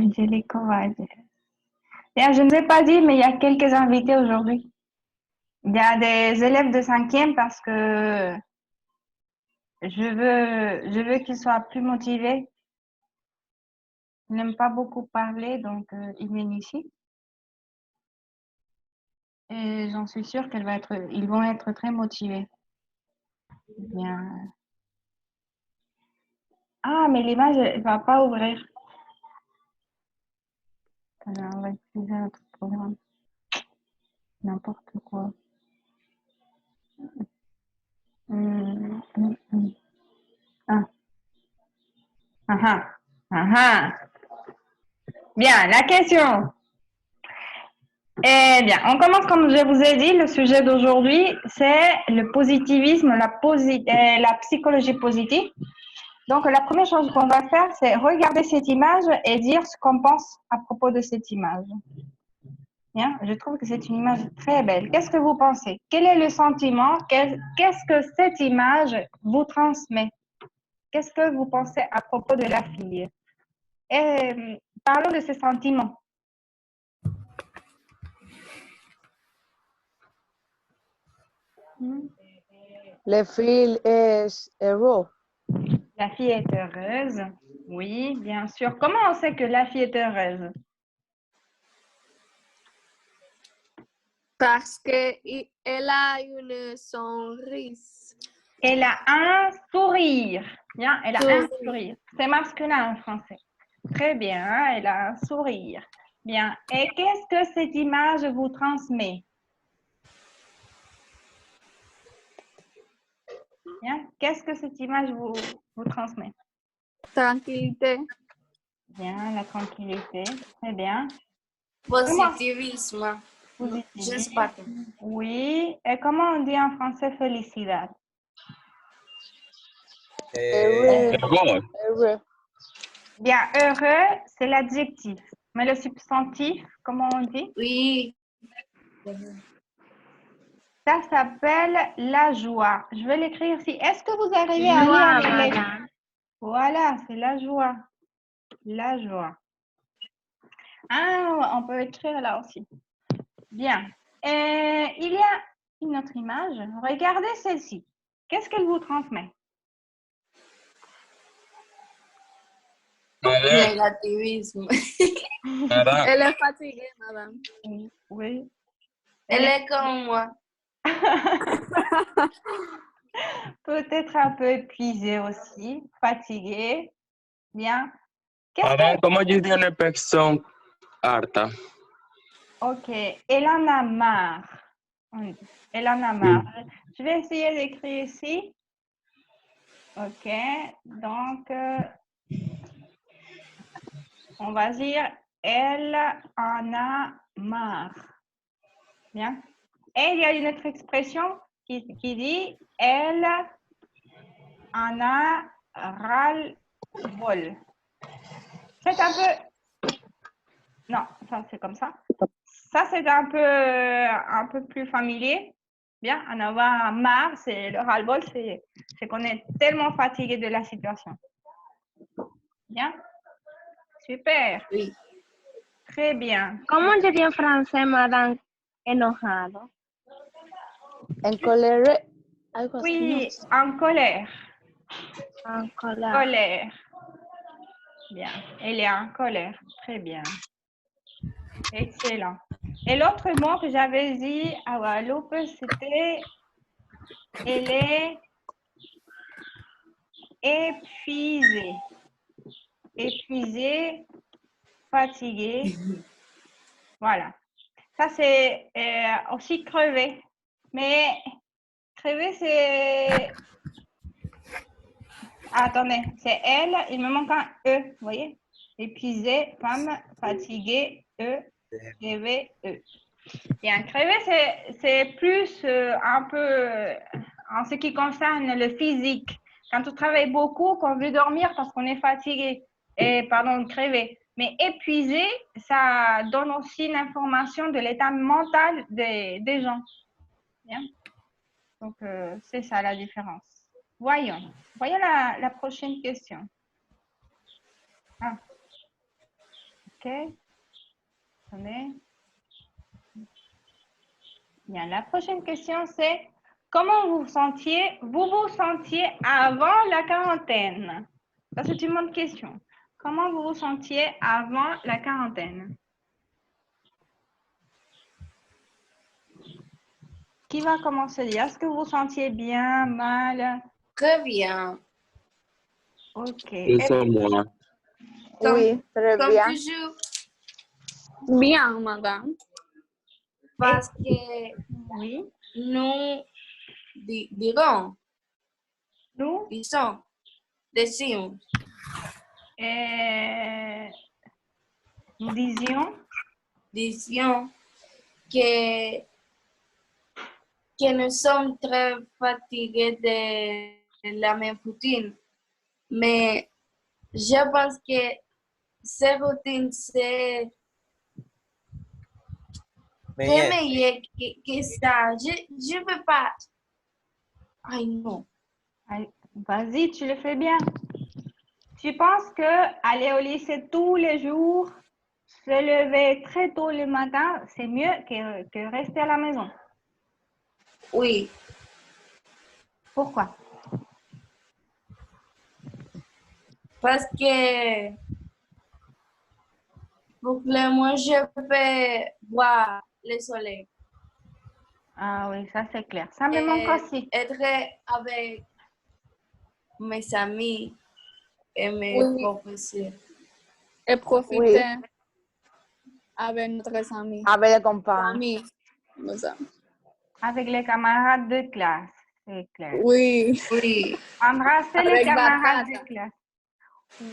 Angélique Courage. Bien, je ne vous ai pas dit, mais il y a quelques invités aujourd'hui. Il y a des élèves de cinquième parce que je veux qu'ils soient plus motivés. Ils n'aiment pas beaucoup parler, donc ils viennent ici. Et j'en suis sûre ils vont être très motivés. Bien. Ah, mais l'image, elle ne va pas ouvrir. Alors, on va utiliser notre programme. N'importe quoi. Ah, ah, ah, ah, ah. Bien, la question. Eh bien, on commence comme je vous ai dit. Le sujet d'aujourd'hui, c'est le positivisme, la psychologie positive. Donc, la première chose qu'on va faire, c'est regarder cette image et dire ce qu'on pense à propos de cette image. Bien, je trouve que c'est une image très belle. Qu'est-ce que vous pensez? Quel est le sentiment? Qu'est-ce que cette image vous transmet? Qu'est-ce que vous pensez à propos de la fille? Et, parlons de ces sentiments. La fille est heureux. La fille est heureuse. Oui, bien sûr. Comment on sait que la fille est heureuse? Parce qu'elle a une sonrise. Elle a un sourire. Bien, elle a un sourire. C'est masculin en français. Très bien, elle a un sourire. Bien. Et qu'est-ce que cette image vous transmet? Bien. Qu'est-ce que cette image vous transmet? Tranquillité. Bien, la tranquillité. Très bien. Positivisme. Je sais pas. Oui. Et comment on dit en français felicidad? Heureux. Heureux. Heureux. Bien, heureux, c'est l'adjectif. Mais le substantif, comment on dit? Oui. Ça s'appelle la joie. Je vais l'écrire ici. Est-ce que vous arrivez à lire les lettres? Voilà, c'est la joie. La joie. Ah, on peut écrire là aussi. Bien. Et il y a une autre image. Regardez celle-ci. Qu'est-ce qu'elle vous transmet? Madame, Négativisme. madame, Elle est fatiguée, madame. Oui. Elle est comme moi. Peut-être un peu épuisée aussi, fatiguée. Bien. madame, ¿cómo yo digo una persona harta? Ok, elle en a marre. Elle en a marre. Je vais essayer d'écrire ici. Ok, donc on va dire elle en a marre. Bien. Et il y a une autre expression qui dit elle en a ras-le-bol. C'est un peu. Non, ça c'est comme ça. Ça c'est un peu plus familier. Bien, en avoir marre, c'est le ras-le-bol, c'est qu'on est tellement fatigué de la situation. Bien, super. Oui. Très bien. ¿Cómo sería en francés, madame, enojado? En colère. Algo así. Oui, en colère. En colère. Colère. Bien, elle est en colère. Très bien. Excellent. Et l'autre mot que j'avais dit à Guadeloupe, c'était elle est épuisée. Épuisée, fatiguée. Voilà. Ça, c'est aussi crever. Mais crever, c'est... Ah, attendez, c'est elle. Il me manque un E, vous voyez? Épuisée, femme, fatiguée, E, crever, E. Bien, crever, c'est plus un peu en ce qui concerne le physique. Quand on travaille beaucoup, qu'on veut dormir parce qu'on est fatigué, et pardon, crever. Mais épuisé, ça donne aussi l'information de l'état mental des gens. Bien. Donc, c'est ça la différence. Voyons la prochaine question. Ah. Ok. Attendez. Bien, la prochaine question, c'est comment vous vous sentiez avant la quarantaine? Ça, c'est une bonne question. Comment vous vous sentiez avant la quarantaine? Qui va commencer? Est-ce que vous vous sentiez bien, mal? Très bien. Ok. C'est moi. Oui, très Comme bien. toujours, Bien, madame. parce que Oui. nous dirons, Nous, decimos, nous disions disons que, que nous sommes très fatigués de la même routine. Mais je pense que cette routine, c'est Meilleur. meilleur que ça. Je ne peux pas. Ay, non. allez, vas-y, tu le fais bien. Tu penses que aller au lycée tous les jours, se lever très tôt le matin, c'est mieux que rester à la maison? Oui, Pourquoi? parce que pour que moi, je peux voir le soleil. Ah oui, ça c'est clair. Ça me manque aussi. Être avec mes amis et mes Oui. professeurs. Et profiter avec notre ami. Avec les compagnons. Ami. Nos amis. Avec les camarades de classe, c'est clair. Oui. Oui, Embrasser les Avec camarades Batata. de classe.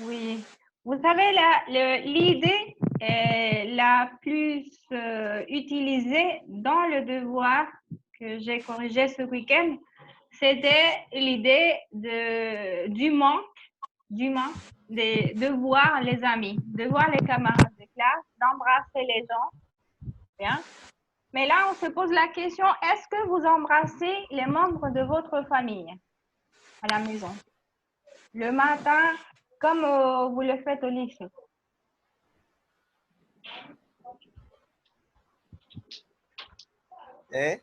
Oui. Vous savez, l'idée la plus utilisée dans le devoir que j'ai corrigé ce week-end, c'était l'idée du manque de voir les amis, de voir les camarades de classe, d'embrasser les gens. Bien. Mais là, on se pose la question, est-ce que vous embrassez les membres de votre famille à la maison? Le matin, comme vous le faites au lycée. Hein?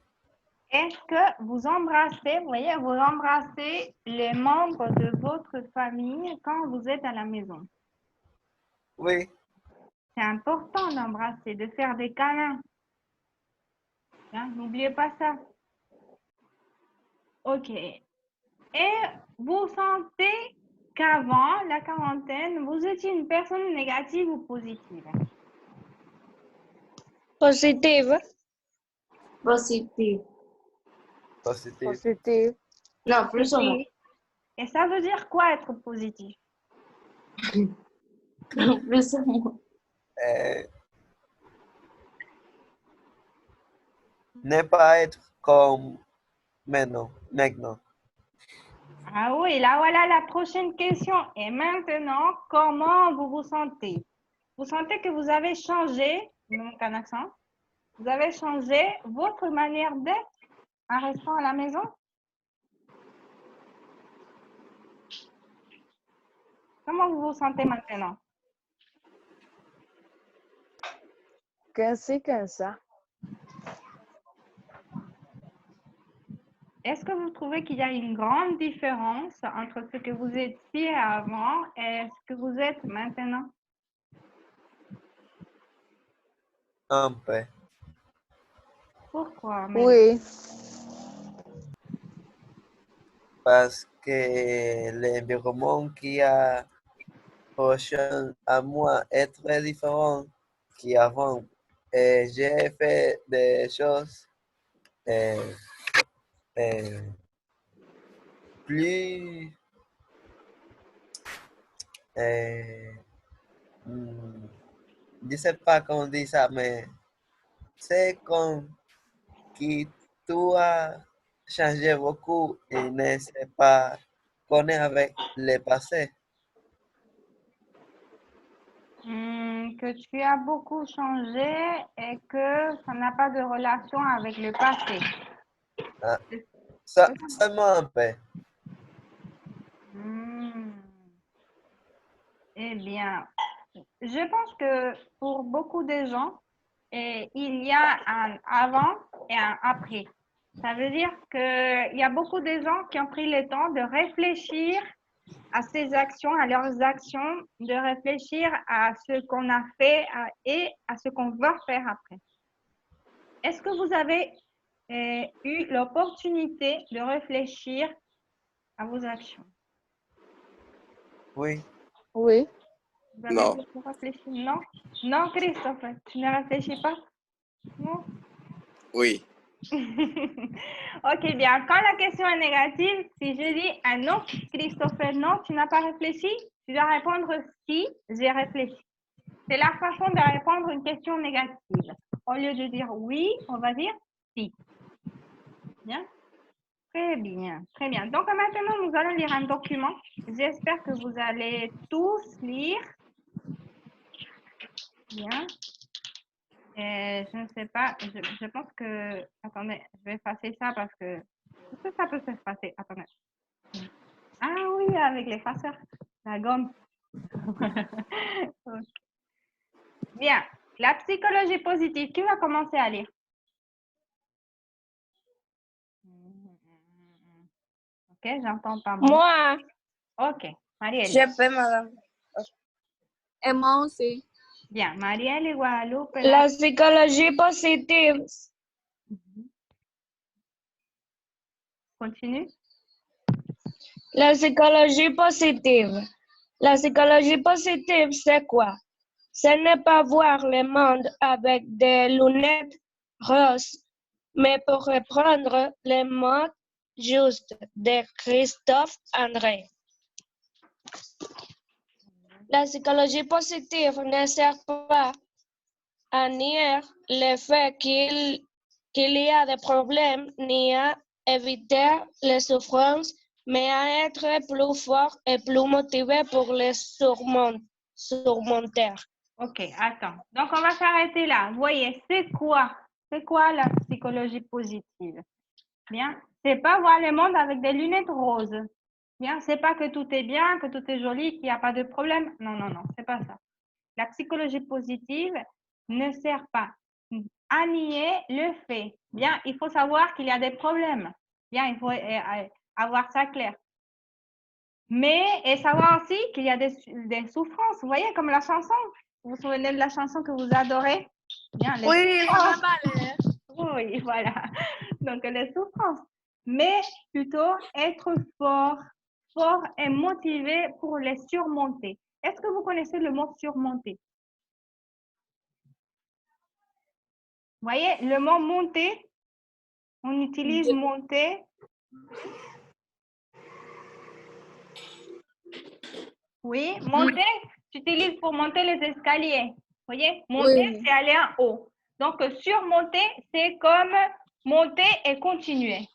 Est-ce que vous embrassez, vous voyez, vous embrassez les membres de votre famille quand vous êtes à la maison? Oui. C'est important d'embrasser, de faire des câlins. Hein, n'oubliez pas ça. OK. Et vous sentez qu'avant la quarantaine, vous étiez une personne négative ou positive? Positive. positif. Positif. Positif. Non, plus ou moins. Et ça veut dire quoi être positif? Plus ou moins. Ne pas être comme maintenant. Maintenant. Ah oui, là voilà la prochaine question. Et maintenant, comment vous vous sentez? Vous sentez que vous avez changé, il me manque un accent, vous avez changé votre manière d'être en restant à la maison? Comment vous vous sentez maintenant? Qu'ainsi que ça. Est-ce que vous trouvez qu'il y a une grande différence entre ce que vous étiez avant et ce que vous êtes maintenant? Un peu. Pourquoi? Oui. Parce que l'environnement qui a proche à moi est très différent qu'avant. Et j'ai fait des choses euh, euh, plus euh, hmm, je sais pas comment on dit ça, mais c'est comme que tu as changé beaucoup et ne sais pas connaître avec le passé. Que tu as beaucoup changé et que ça n'a pas de relation avec le passé. Ah, ça, seulement un peu. Hmm. Eh bien, je pense que pour beaucoup de gens, il y a un avant et un après. Ça veut dire qu'il y a beaucoup de gens qui ont pris le temps de réfléchir à ces actions, à leurs actions, de réfléchir à ce qu'on a fait et à ce qu'on va faire après. Est-ce que vous avez eu l'opportunité de réfléchir à vos actions? Oui. Oui. Vous avez Non. beaucoup réfléchi? Non? Non, Christophe, tu ne réfléchis pas? Non? Oui. Ok, bien. Quand la question est négative, si je dis un non, Christophe, non, tu n'as pas réfléchi, tu dois répondre si, j'ai réfléchi. C'est la façon de répondre une question négative. Au lieu de dire oui, on va dire si. Bien? Très bien, très bien. Donc maintenant, nous allons lire un document. J'espère que vous allez tous lire. Bien. Je ne sais pas, je pense que... Attendez, je vais effacer ça parce que... Est-ce que ça peut s'effacer? Attendez. Ah oui, avec l'effaceur, la gomme. Ok. Bien. La psychologie positive, qui va commencer à lire? Ok, j'entends pas moi. Moi, Ok, Marielle. Je peux, madame. Et moi aussi. Bien, Marielle et Guadalupe. la psychologie positive, Continue. la psychologie positive. La psychologie positive, c'est quoi? Ce n'est pas voir le monde avec des lunettes roses, mais pour reprendre le mot juste de Christophe André. La psychologie positive ne sert pas à nier le fait qu'il y a des problèmes ni à éviter les souffrances, mais à être plus fort et plus motivé pour les surmonter. Ok, attends. Donc, on va s'arrêter là. Vous voyez, c'est quoi? C'est quoi la psychologie positive? Bien, c'est pas voir le monde avec des lunettes roses. Bien, c'est pas que tout est bien, que tout est joli, qu'il n'y a pas de problème. Non, non, non, c'est pas ça. La psychologie positive ne sert pas à nier le fait. Bien, il faut savoir qu'il y a des problèmes. Bien, il faut avoir ça clair. Mais, et savoir aussi qu'il y a des souffrances. Vous voyez, comme la chanson. Vous vous souvenez de la chanson que vous adorez? Bien, les Oui, oui, voilà. Donc, les souffrances. Mais plutôt être fort, fort et motivé pour les surmonter. Est-ce que vous connaissez le mot surmonter? Vous voyez, le mot monter, on utilise monter. Oui, monter, tu utilises pour monter les escaliers. Vous voyez, monter, Oui. c'est aller en haut. Donc, surmonter, c'est comme monter et continuer.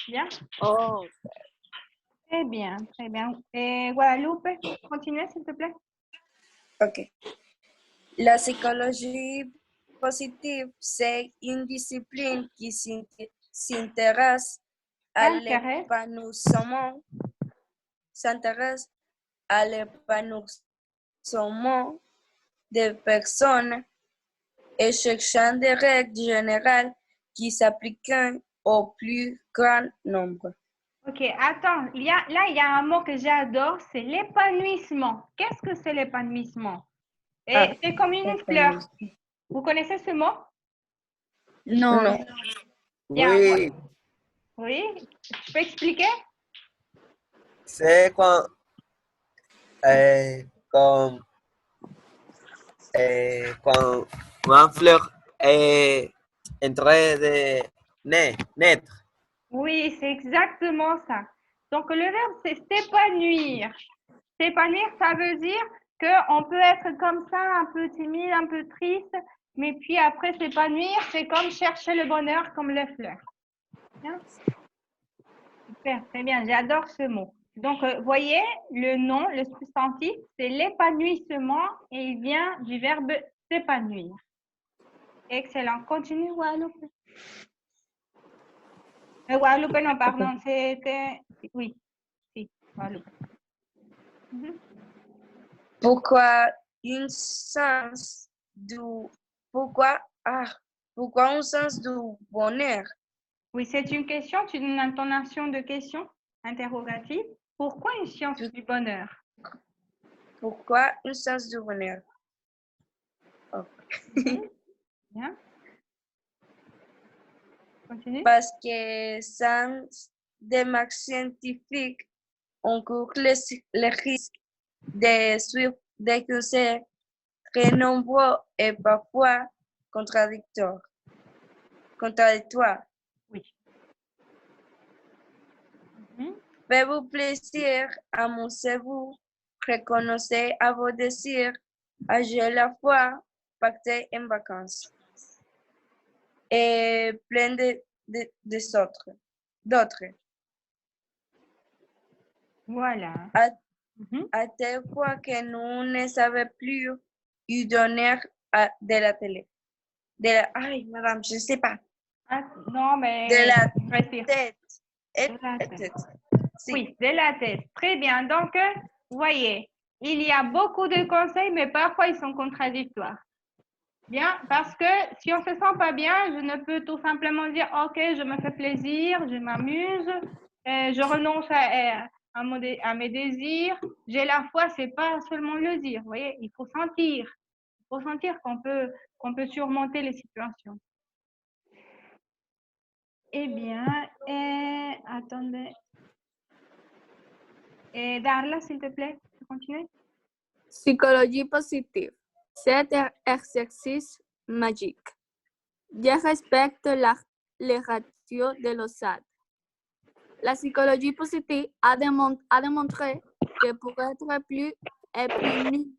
Bien? Oh. Très bien, très bien. Et Guadalupe, continuez, s'il te plaît. Ok. La psychologie positive, c'est une discipline qui s'intéresse à T'intéresse? l'épanouissement, s'intéresse à l'épanouissement des personnes et cherchant des règles générales qui s'appliquent au plus grand nombre. Ok, attends, il y a un mot que j'adore, c'est l'épanouissement. Qu'est-ce que c'est l'épanouissement? Et c'est comme une fleur. Vous connaissez ce mot? Non. Non. Bien, Oui, oui, tu peux expliquer? c'est quand, comme, quand une fleur est en train de naître. Oui, c'est exactement ça. Donc, le verbe, c'est s'épanouir. S'épanouir, ça veut dire qu'on peut être comme ça, un peu timide, un peu triste, mais puis après s'épanouir, c'est comme chercher le bonheur comme les fleurs. Bien? Super, très bien, j'adore ce mot. Donc, voyez, le nom, le substantif, c'est l'épanouissement et il vient du verbe s'épanouir. Excellent. Continue, Guadalupe. Guadalupe, non, pardon, c'était... Oui, si, Guadalupe. Mhm. Pourquoi un sens du pourquoi un sens du bonheur? Oui, c'est une question, c'est une intonation de question interrogative. Pourquoi une science du bonheur? Pourquoi un sens du bonheur? Oh. Bien. Continue. Parce que sans démarche scientifique, on court le risque de suivre des conseils très nombreux et parfois contradictoires. Oui. Mhm. Faites-vous plaisir, amusez-vous, reconnaissez à vos désirs, agissez la foi, partez en vacances. Et plein d'autres. Voilà. Mhm. À tel point que nous ne savons plus où donner de la télé. Aïe, madame, je ne sais pas. Ah, non, mais De la respire. tête. De la tête. Tête. Si. Oui, de la tête. Très bien. Donc, vous voyez, il y a beaucoup de conseils, mais parfois ils sont contradictoires. Bien, parce que si on ne se sent pas bien, je ne peux tout simplement dire, OK, je me fais plaisir, je m'amuse, je renonce à mes désirs. J'ai la foi, c'est pas seulement le dire. Vous voyez, il faut sentir. Il faut sentir qu'on peut surmonter les situations. Eh bien, attendez. Darla, s'il te plaît, tu continues? Psychologie positive. C'est un exercice magique. Je respecte les ratios de l'OSAD. La psychologie positive a démontré que pour être plus épanoui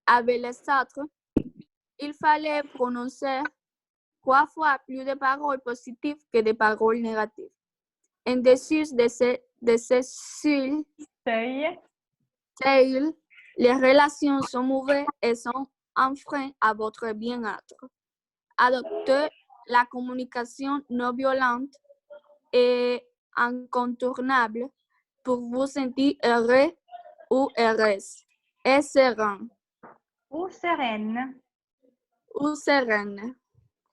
avec les autres, il fallait prononcer 3 fois plus de paroles positives que de paroles négatives. En dessous de ces seuils, les relations sont mauvaises et sont un frein à votre bien-être. Adoptez la communication non violente est incontournable pour vous sentir heureux ou heureuse et serein. Ou sereine. Ou sereine.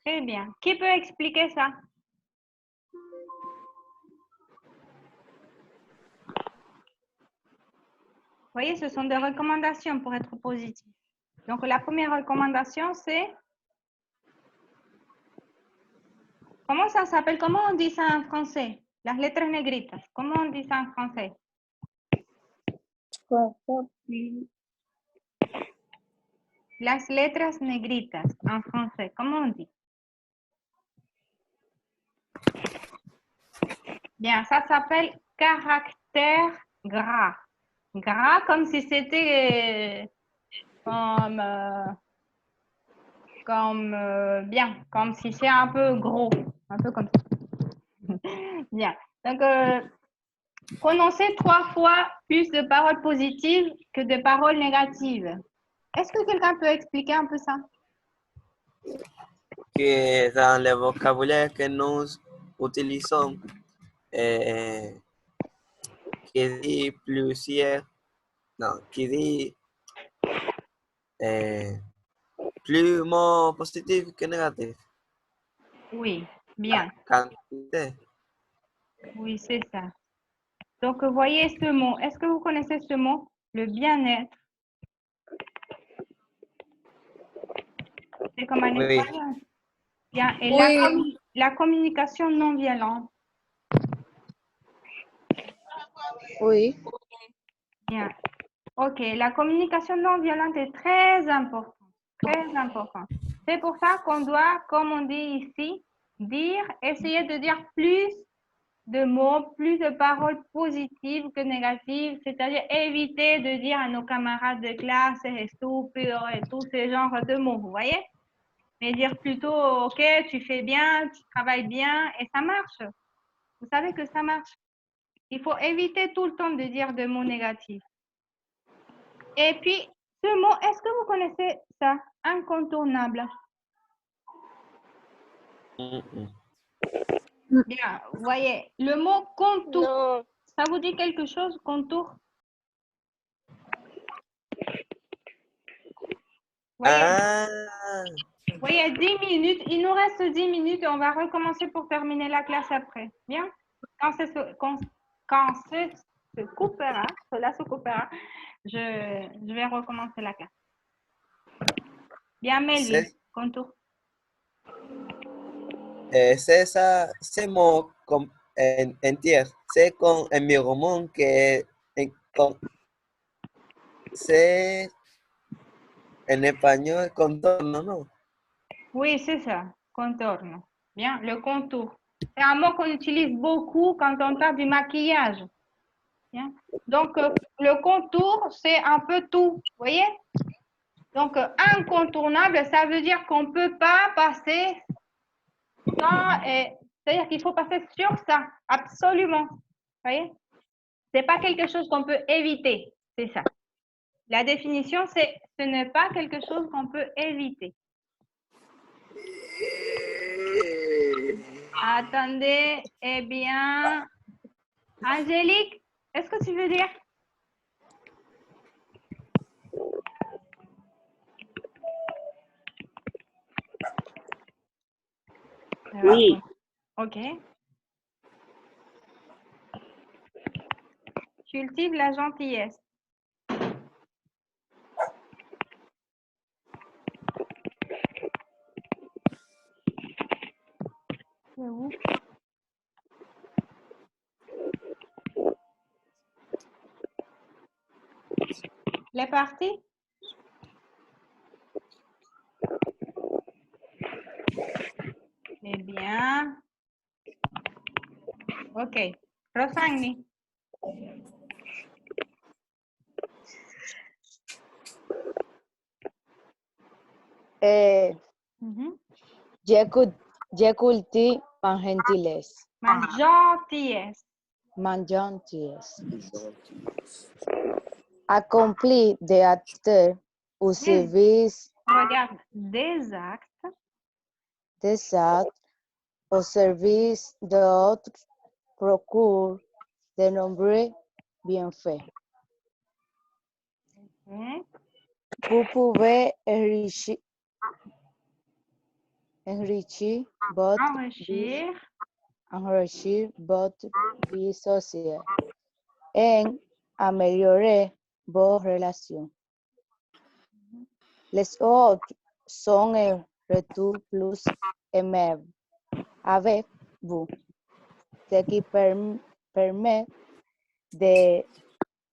Très bien. Qui peut expliquer ça? Vous voyez, ce sont des recommandations pour être positif. Donc, la première recommandation, c'est... Comment ça s'appelle? Comment on dit ça en français? Las letras negritas. Comment on dit ça en français? Las letras negritas en français. Comment on dit? Bien, ça s'appelle caractère gras. Gras comme si c'était comme si c'est un peu gros. Un peu comme ça. Bien. Donc, prononcez 3 fois plus de paroles positives que de paroles négatives. Est-ce que quelqu'un peut expliquer un peu ça? Que dans le vocabulaire que nous utilisons, qui dit plusieurs, non, qui dit plus mots positifs que négatifs. Oui, bien. Quantité. Oui, c'est ça. Donc, voyez ce mot. Est-ce que vous connaissez ce mot? Le bien-être. C'est comme un Oui. espagnol. Bien. Et Oui. la communication non violente. Oui. Bien. OK. La communication non violente est très importante. Très importante. C'est pour ça qu'on doit, comme on dit ici, essayer de dire plus de mots, plus de paroles positives que négatives, c'est-à-dire éviter de dire à nos camarades de classe c'est stupide et tous ces genres de mots, vous voyez? Mais dire plutôt, OK, tu fais bien, tu travailles bien, et ça marche. Vous savez que ça marche. Il faut éviter tout le temps de dire des mots négatifs. Et puis, ce mot, est-ce que vous connaissez ça? Incontournable. Bien, vous voyez, le mot contour. Non. Ça vous dit quelque chose, contour? Voyez, Ah, voyez, 10 minutes. Il nous reste 10 minutes et on va recommencer pour terminer la classe après. Bien? Quand se coupera, cela se coupera, je vais recommencer la classe. Bien, Melvin, contour. c'est ça, c'est mon entier. C'est con environnement que c'est en espagnol contorno, ¿no? Oui, c'est ça, contourne. Bien, le contour. C'est un mot qu'on utilise beaucoup quand on parle du maquillage. Bien. Donc, le contour, c'est un peu tout. Vous voyez? Donc, incontournable, ça veut dire qu'on ne peut pas passer sans. C'est-à-dire qu'il faut passer sur ça, absolument. Vous voyez? Ce n'est pas quelque chose qu'on peut éviter. C'est ça. La définition, c'est ce n'est pas quelque chose qu'on peut éviter. Attendez, eh bien, Angélique, est-ce que tu veux dire? Oui. Ok. Cultive la gentillesse. C'est où? Les parties? Eh bien. Ok. Rosagni. Mhm. Je cultive ma gentillesse. Ma gentillesse. Ma gentillesse. Accomplir des actes au service Regarde, des actes. des actes au service d'autres procure de nombreux bienfaits. Mhm. Vous pouvez enrichir votre vie sociale et améliorer vos relations. Les autres sont un retour plus aimable avec vous, ce qui permet de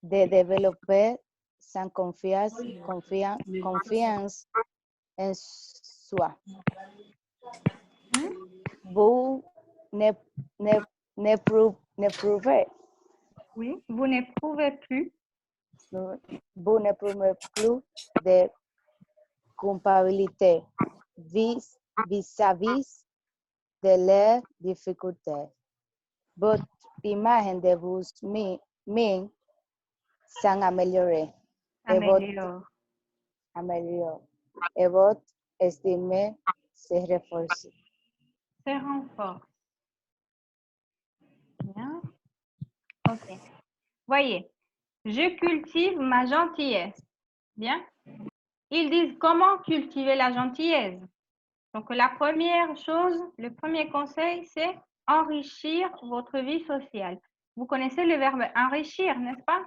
développer sa confiance en soi. Vous n'éprouvez Oui, vous n'éprouvez plus. vous n'éprouvez plus de culpabilité vis-à-vis de leurs difficultés. Votre image de vous-même s'en améliore. Améliore. Et votre estime se renforce. Se renforce. Bien. Ok. Voyez, je cultive ma gentillesse. Bien. Ils disent comment cultiver la gentillesse. Donc, la première chose, le premier conseil, c'est enrichir votre vie sociale. Vous connaissez le verbe enrichir, n'est-ce pas?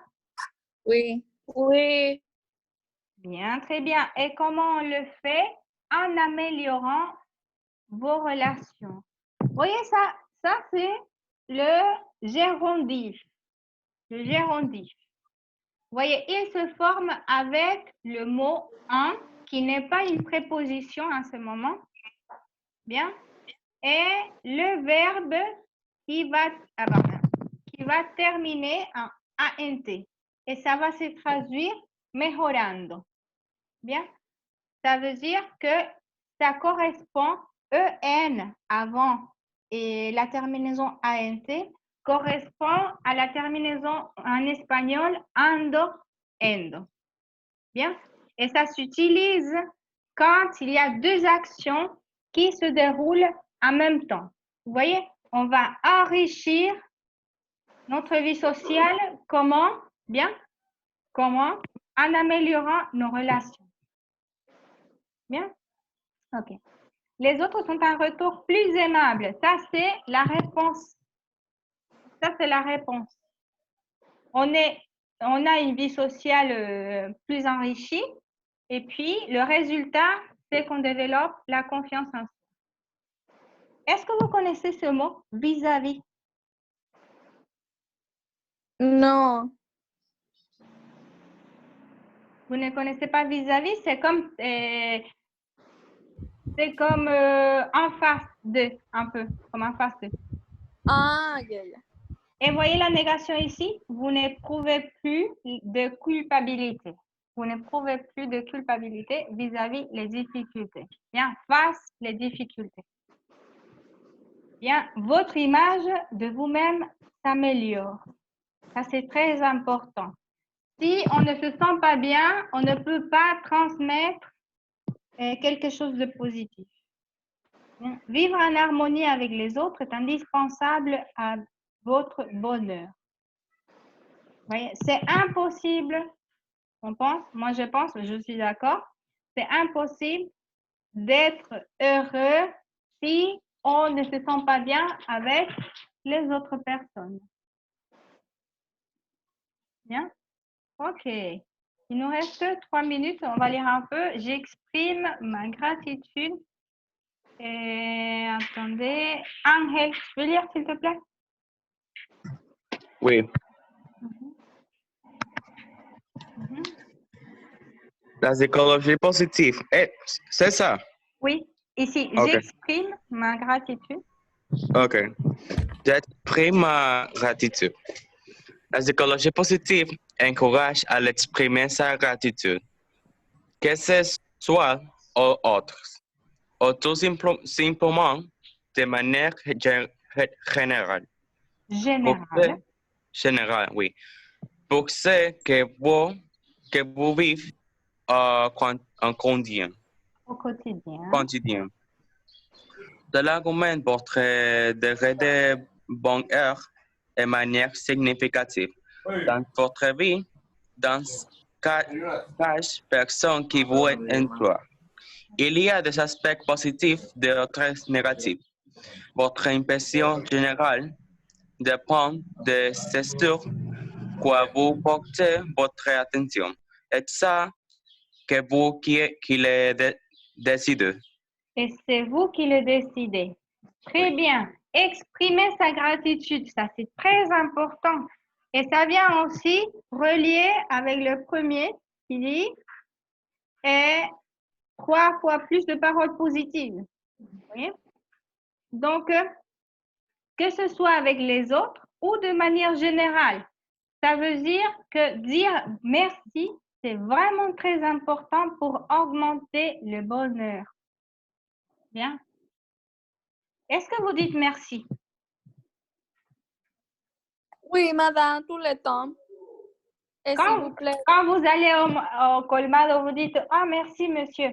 Oui. Oui. Bien, très bien. Et comment on le fait? En améliorant vos relations. Vous voyez ça c'est le gérondif. Le gérondif. Vous voyez, il se forme avec le mot en, qui n'est pas une préposition en ce moment. Bien. Et le verbe qui va terminer en ANT. Et ça va se traduire mejorando. Bien. Ça veut dire que ça correspond EN avant et la terminaison ANT correspond à la terminaison en espagnol ando, endo. Bien. Et ça s'utilise quand il y a deux actions qui se déroulent en même temps. Vous voyez, on va enrichir notre vie sociale. Comment? Bien. Comment? En améliorant nos relations. Bien? OK. Les autres sont un retour plus aimable. Ça, c'est la réponse. Ça, c'est la réponse. On a une vie sociale plus enrichie. Et puis, le résultat, c'est qu'on développe la confiance en soi. Est-ce que vous connaissez ce mot vis-à-vis? Non. Vous ne connaissez pas vis-à-vis? C'est comme en face de, un peu, comme en face de. Ah, ya, ya. Et voyez la négation ici, vous n'éprouvez plus de culpabilité. Vous n'éprouvez plus de culpabilité vis-à-vis les difficultés. Bien, face les difficultés. Bien, votre image de vous-même s'améliore. Ça, c'est très important. Si on ne se sent pas bien, on ne peut pas transmettre quelque chose de positif. Bien, vivre en harmonie avec les autres est indispensable à votre bonheur. Voyez, c'est impossible, on pense, moi je pense, je suis d'accord, c'est impossible d'être heureux si on ne se sent pas bien avec les autres personnes. Bien? OK. Il nous reste 3 minutes, on va lire un peu. J'exprime ma gratitude. Et attendez, Angel, tu peux lire s'il te plaît? Oui. La psychologie positive. C'est ça. Oui, ici, OK. j'exprime ma gratitude. OK. J'exprime ma gratitude. La psychologie positive encourage à l'exprimer sa gratitude, que ce soit aux autres, ou tout simplement de manière générale. Générale, oui. Pour ce que vous vivez en quotidien. Au quotidien. Quotidien. Cela augmente votre degré de bonheur de manière significative. Dans votre vie, dans chaque personne qui vous entoure, il y a des aspects positifs et d'autres négatifs. Votre impression générale dépend de ce sur quoi vous portez votre attention. Et ça, que vous qui le décidez. Et c'est vous qui le décidez. Très bien. Exprimer sa gratitude, ça c'est très important. Et ça vient aussi relier avec le premier qui dit et 3 fois plus de paroles positives. Vous voyez? Donc, que ce soit avec les autres ou de manière générale, ça veut dire que dire merci, c'est vraiment très important pour augmenter le bonheur. Bien. Est-ce que vous dites merci? Oui, madame, tout le temps. Et s'il vous plaît. Quand vous allez au colmado, vous dites « Ah, merci, monsieur ».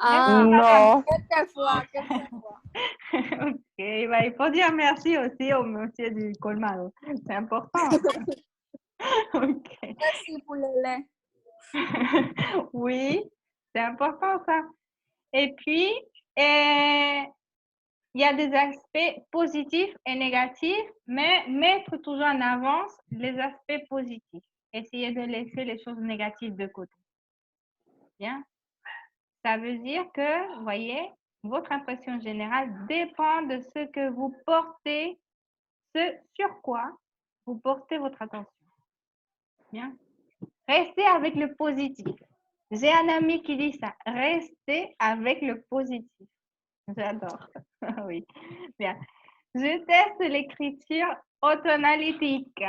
Ah, No. quelquefois. Ok, bah, il faut dire merci aussi au monsieur du colmado. C'est important. Ok. Merci pour le lait. Oui, c'est important ça. Et puis, il y a des aspects positifs et négatifs, mais mettre toujours en avance les aspects positifs. Essayez de laisser les choses négatives de côté. Bien. Ça veut dire que, vous voyez, votre impression générale dépend de ce que vous portez, ce sur quoi vous portez votre attention. Bien. Restez avec le positif. J'ai un ami qui dit ça. Restez avec le positif. J'adore. Oui. Bien. Je teste l'écriture autoanalytique.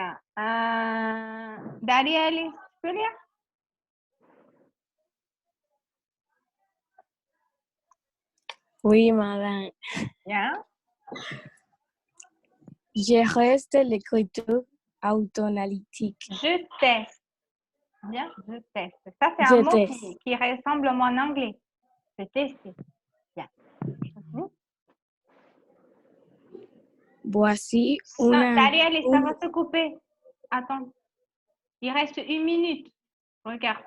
Dariel, tu peux lire? Oui, madame. Bien. Je reste l'écriture autoanalytique. Je teste. Bien, je teste. Ça, c'est Je un mot teste. qui ressemble au mot en anglais. Je teste. Bien. Voici Non, una... Dariel, ça va se couper. Attends. Il reste 1 minute. Regarde.